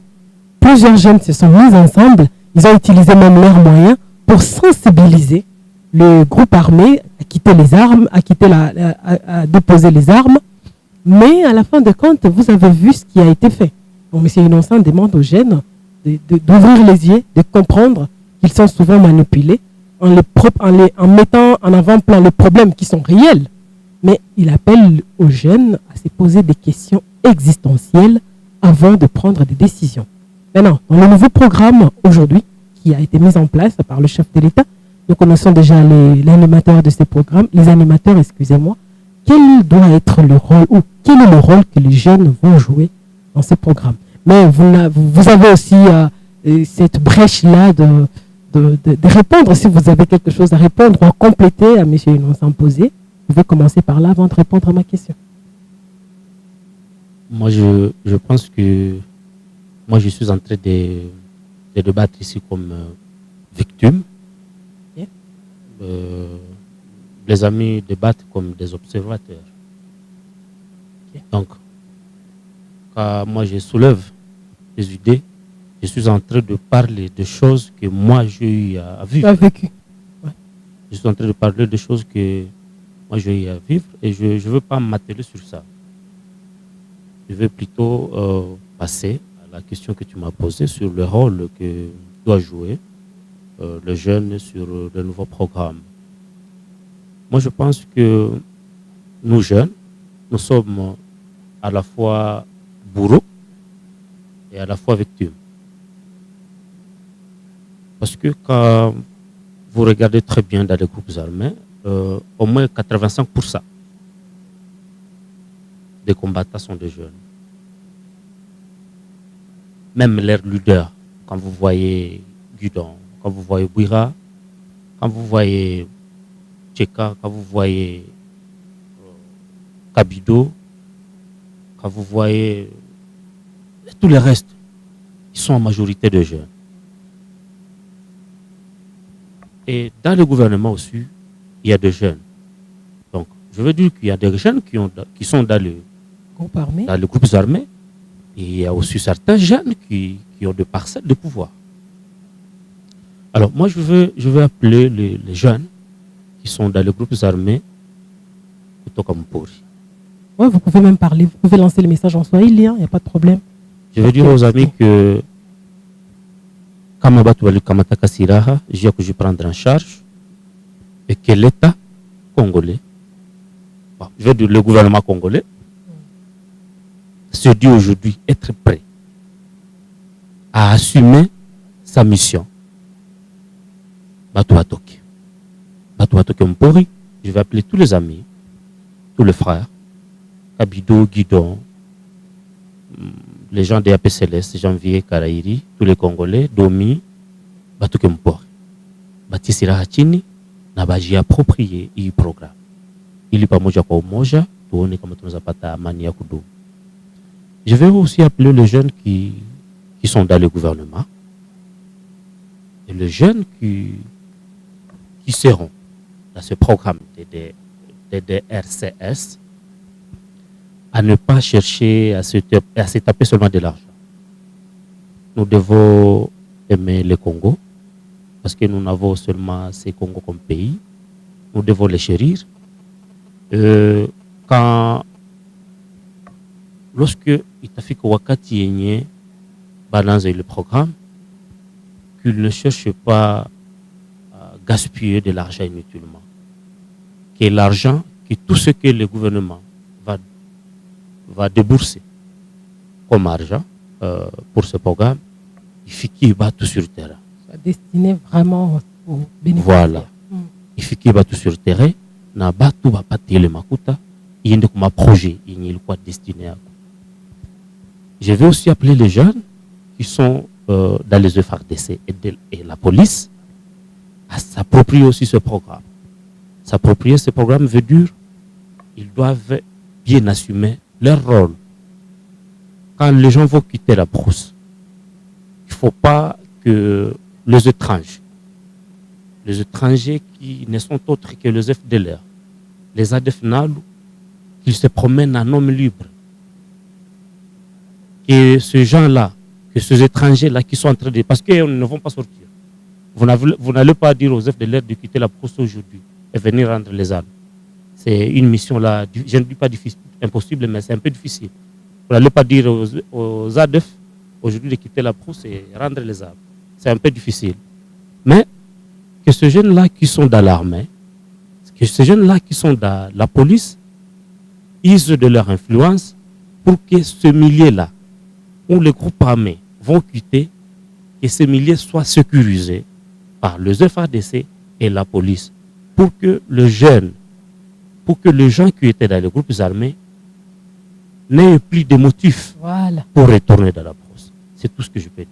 plusieurs jeunes se sont mis ensemble, ils ont utilisé même leurs moyens pour sensibiliser le groupe armé à quitter les armes, à déposer les armes. Mais à la fin de compte, vous avez vu ce qui a été fait. Donc, M. Innocent demande aux jeunes d'ouvrir les yeux, de comprendre qu'ils sont souvent manipulés en mettant en avant-plan les problèmes qui sont réels. Mais il appelle aux jeunes à se poser des questions existentielles avant de prendre des décisions. Maintenant, dans le nouveau programme aujourd'hui, qui a été mis en place par le chef de l'État, nous connaissons déjà les animateurs de ces programmes, quel doit être le rôle, ou quel est le rôle que les jeunes vont jouer dans ces programmes. Mais vous avez aussi cette brèche-là de répondre, si vous avez quelque chose à répondre ou à compléter à M. Innocent Posé. Vous pouvez commencer par là avant de répondre à ma question. Moi, je pense que moi, je suis en train de débattre ici comme victime. Yeah. Les amis débattent comme des observateurs. Okay. Donc, quand moi je soulève des idées, je suis en train de parler de choses que moi j'ai eu à vivre. Tu as vécu. Ouais. Je suis en train de parler de choses que moi j'ai eu à vivre et je ne veux pas m'atteler sur ça. Je vais plutôt passer à la question que tu m'as posée sur le rôle que doit jouer le jeune sur le nouveau programme. Moi, je pense que nous jeunes, nous sommes à la fois bourreaux et à la fois victimes. Parce que quand vous regardez très bien dans les groupes armés, au moins 85% des combattants sont des jeunes. Même leurs leaders, quand vous voyez Gudon, quand vous voyez Bouira, quand vous voyez Tcheka, quand vous voyez Kabido, quand vous voyez tous les restes, ils sont en majorité de jeunes. Et dans le gouvernement aussi, il y a des jeunes. Donc, je veux dire qu'il y a des jeunes qui sont dans le groupe armé. Et il y a aussi certains jeunes qui ont des parcelles de pouvoir. Alors, moi, je veux appeler les jeunes qui sont dans les groupes armés Kutokampori. Oui, vous pouvez même parler, vous pouvez lancer le message en swahili, il n'y a pas de problème. Je veux dire aux amis que Kamabatu Wali Kamataka Siraha, je vais prendre en charge et que l'État congolais, je veux dire le gouvernement congolais, se dit aujourd'hui être prêt à assumer sa mission. Batouatoke. Batouatoke Mpori, je vais appeler tous les amis, tous les frères, Kabido, Guidon, les gens des APCLS, Janvier, Karairi, tous les Congolais, Domi, Batouke Mpori. Batisira Hachini, Nabaji approprié il programme. Il est pas moja kwa umoja, tuone kama tunaweza pata amani ya kudumu. Je vais aussi appeler les jeunes qui sont dans le gouvernement et les jeunes qui seront dans ce programme de RCS à ne pas chercher à se taper seulement de l'argent. Nous devons aimer le Congo parce que nous n'avons seulement ces Congo comme pays. Nous devons les chérir. Lorsque itafika wakati yenye balancer le programme, qu'ils ne cherchent pas à gaspiller de l'argent inutilement. Que l'argent, que tout ce que le gouvernement va débourser comme argent pour ce programme, il faut qu'il bat tout sur le terrain. Destiné vraiment aux bénéficiaires. Voilà. Il faut qu'il bat tout sur le terrain. Na ba tout va pas le makuta. Il y a un projet, il y a quoi destiné à quoi. Je vais aussi appeler les jeunes qui sont dans les FARDC et la police à s'approprier aussi ce programme. S'approprier ce programme veut dire qu'ils doivent bien assumer leur rôle. Quand les gens vont quitter la brousse, il ne faut pas que les étrangers qui ne sont autres que les FDLR, les ADF NALU, qu'ils se promènent en homme libre. Et ces gens-là, que ces étrangers-là qui sont en train de... Parce qu'ils ne vont pas sortir. Vous n'allez pas dire aux FDLR de quitter la brousse aujourd'hui et venir rendre les armes. C'est une mission là, je ne dis pas difficile, impossible, mais c'est un peu difficile. Vous n'allez pas dire aux ADF aujourd'hui de quitter la brousse et rendre les armes. C'est un peu difficile. Mais que ces jeunes-là qui sont dans l'armée, que ces jeunes-là qui sont dans la police, usent de leur influence pour que ce milieu-là, où les groupes armés vont quitter, que ce milieu soit sécurisé par les FARDC et la police, pour que les jeunes, pour que les gens qui étaient dans les groupes armés n'aient plus de motifs pour retourner dans la brousse. C'est tout ce que je peux dire.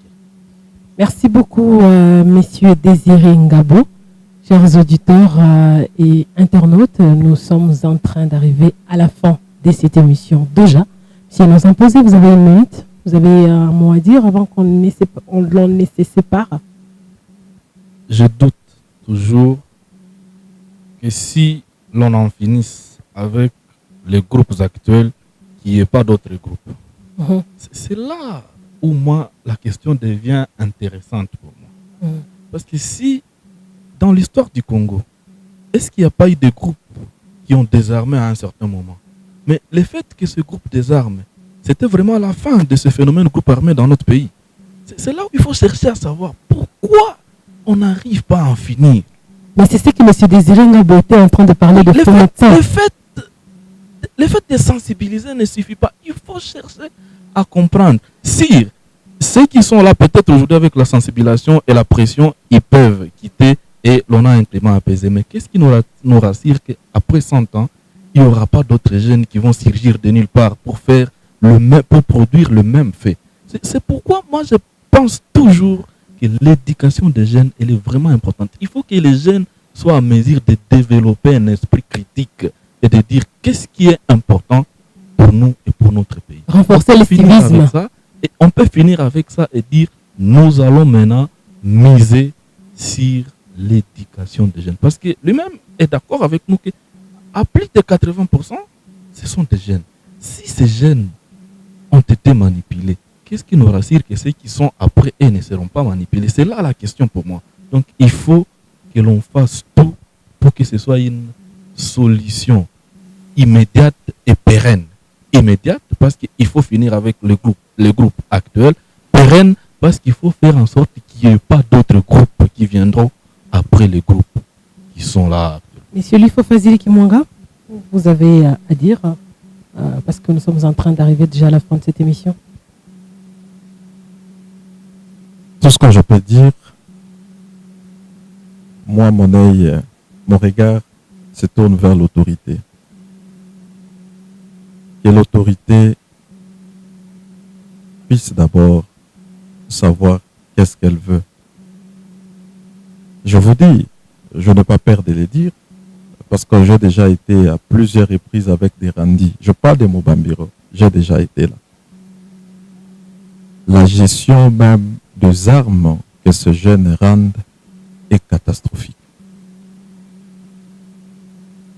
Merci beaucoup, messieurs Désiré Ngabo. Chers auditeurs et internautes, nous sommes en train d'arriver à la fin de cette émission. Déjà, si nous sommes posés, vous avez une minute, vous avez un mot à dire avant qu'on ne se sépare. Je doute toujours que si l'on en finisse avec les groupes actuels, qu'il n'y ait pas d'autres groupes. C'est là où moi, la question devient intéressante pour moi. Parce que si, dans l'histoire du Congo, est-ce qu'il n'y a pas eu de groupes qui ont désarmé à un certain moment? Mais le fait que ce groupe désarme, c'était vraiment la fin de ce phénomène groupe armé dans notre pays. C'est là où il faut chercher à savoir pourquoi on n'arrive pas à en finir. Mais c'est ce que M. Désiré Ngabo était en train de parler de faux médecins. Le fait de sensibiliser ne suffit pas. Il faut chercher à comprendre. Si ceux qui sont là peut-être aujourd'hui avec la sensibilisation et la pression, ils peuvent quitter et l'on a un climat apaisé. Mais qu'est-ce qui nous rassure qu'après 100 ans, il n'y aura pas d'autres jeunes qui vont surgir de nulle part pour faire pour produire le même fait. C'est pourquoi moi je pense toujours que l'éducation des jeunes elle est vraiment importante. Il faut que les jeunes soient en mesure de développer un esprit critique et de dire qu'est-ce qui est important pour nous et pour notre pays. Renforcer le civisme. Et on peut finir avec ça et dire nous allons maintenant miser sur l'éducation des jeunes. Parce que lui-même est d'accord avec nous qu'à plus de 80%, ce sont des jeunes. Si ces jeunes ont été manipulés, qu'est-ce qui nous rassure que ceux qui sont après eux ne seront pas manipulés? C'est là la question pour moi. Donc il faut que l'on fasse tout pour que ce soit une solution immédiate et pérenne. Immédiate parce qu'il faut finir avec le groupe actuel. Pérenne parce qu'il faut faire en sorte qu'il n'y ait pas d'autres groupes qui viendront après les groupes qui sont là. Monsieur Lifo Fazili Kimwanga, vous avez à dire parce que nous sommes en train d'arriver déjà à la fin de cette émission. Tout ce que je peux dire, moi, mon regard se tourne vers l'autorité. Que l'autorité puisse d'abord savoir qu'est-ce qu'elle veut. Je vous dis, je n'ai pas peur de le dire, parce que j'ai déjà été à plusieurs reprises avec des Randis. Je parle de Mobambiro, j'ai déjà été là. La gestion même des armes que ces jeunes rendent est catastrophique.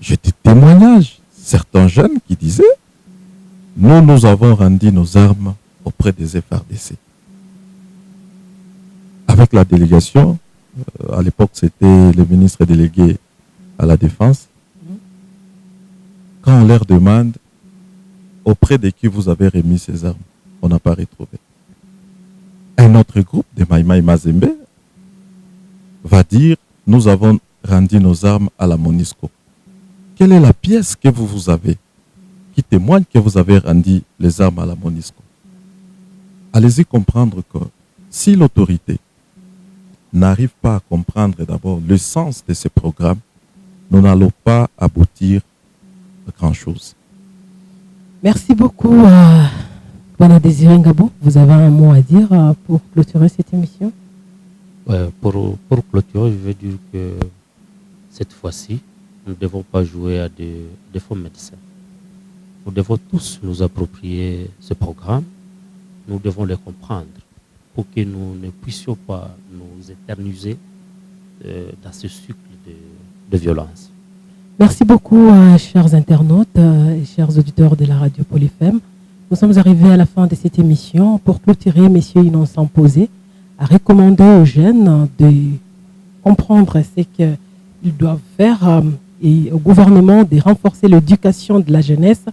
J'ai des témoignages, certains jeunes qui disaient nous avons rendu nos armes auprès des FARDC. Avec la délégation, à l'époque c'était le ministre délégué à la Défense, quand on leur demande auprès de qui vous avez remis ces armes, on n'a pas retrouvé. Un autre groupe de Maïmaï Mazembe va dire nous avons rendu nos armes à la MONUSCO. Quelle est la pièce que vous avez qui témoigne que vous avez rendu les armes à la MONUSCO? Allez-y comprendre que si l'autorité n'arrive pas à comprendre d'abord le sens de ce programme, nous n'allons pas aboutir à grand-chose. Merci beaucoup, Bwana Désiré Ngabo. Vous avez un mot à dire pour clôturer cette émission? Pour clôturer, je veux dire que cette fois-ci, nous ne devons pas jouer à des faux médecins. Nous devons tous nous approprier ce programme. Nous devons le comprendre pour que nous ne puissions pas nous éterniser dans ce cycle de violence. Merci beaucoup, chers internautes et chers auditeurs de la radio Pôle FM. Nous sommes arrivés à la fin de cette émission. Pour clôturer, messieurs Innocent Posé a recommandé aux jeunes de comprendre ce qu'ils doivent faire et au gouvernement de renforcer l'éducation de la jeunesse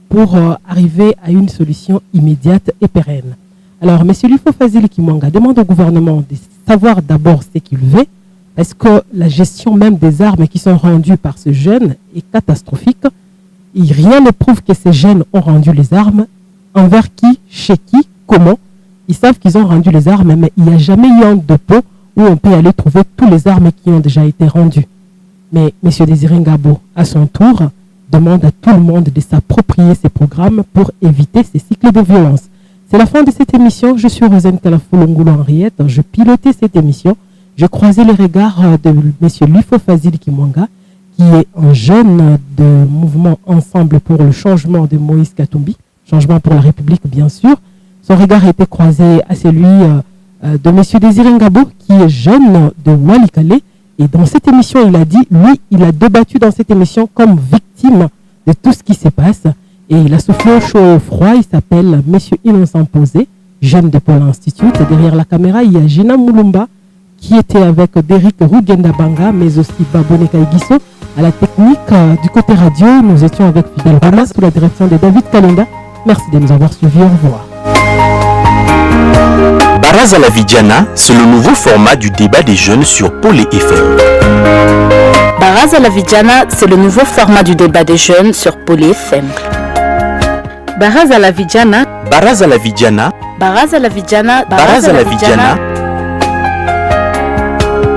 pour arriver à une solution immédiate et pérenne. Alors, M. Lifo Fazili Kimwanga demande au gouvernement de savoir d'abord ce qu'il veut, parce que la gestion même des armes qui sont rendues par ce jeune est catastrophique. Et rien ne prouve que ces jeunes ont rendu les armes. Envers qui, chez qui, comment? Ils savent qu'ils ont rendu les armes, mais il n'y a jamais eu un dépôt où on peut aller trouver toutes les armes qui ont déjà été rendues. Mais M. Désiré Ngabo, à son tour, demande à tout le monde de s'approprier ces programmes pour éviter ces cycles de violence. C'est la fin de cette émission. Je suis Rosane Kalafou-Longoulou Henriette. Je pilotais cette émission. Je croisais les regards de M. Lifo Fazili Kimwanga, qui est un jeune de mouvement Ensemble pour le changement de Moïse Katumbi, changement pour la République bien sûr. Son regard a été croisé à celui de M. Désiré Ngabo, qui est jeune de Walikale. Et dans cette émission, il a dit, lui, il a débattu dans cette émission comme victime de tout ce qui se passe. Et il a soufflé au chaud et au froid. Il s'appelle M. Innocent Posé, jeune de Pôle Institute. Derrière la caméra, il y a Gina Moulumba, qui était avec Derrick Rugenda-Banga, mais aussi Babone Kaigiso. À la technique, du côté radio, nous étions avec Fidel Rama, sous la direction de David Kalenda. Merci de nous avoir suivis. Au revoir. Baraza la Vijana, c'est le nouveau format du débat des jeunes sur Pôle FM. Baraza la Vijana, c'est le nouveau format du débat des jeunes sur Pôle FM. Baraza la Vijana, Baraza la Vijana, Baraza la Vijana, Baraza la Vijana,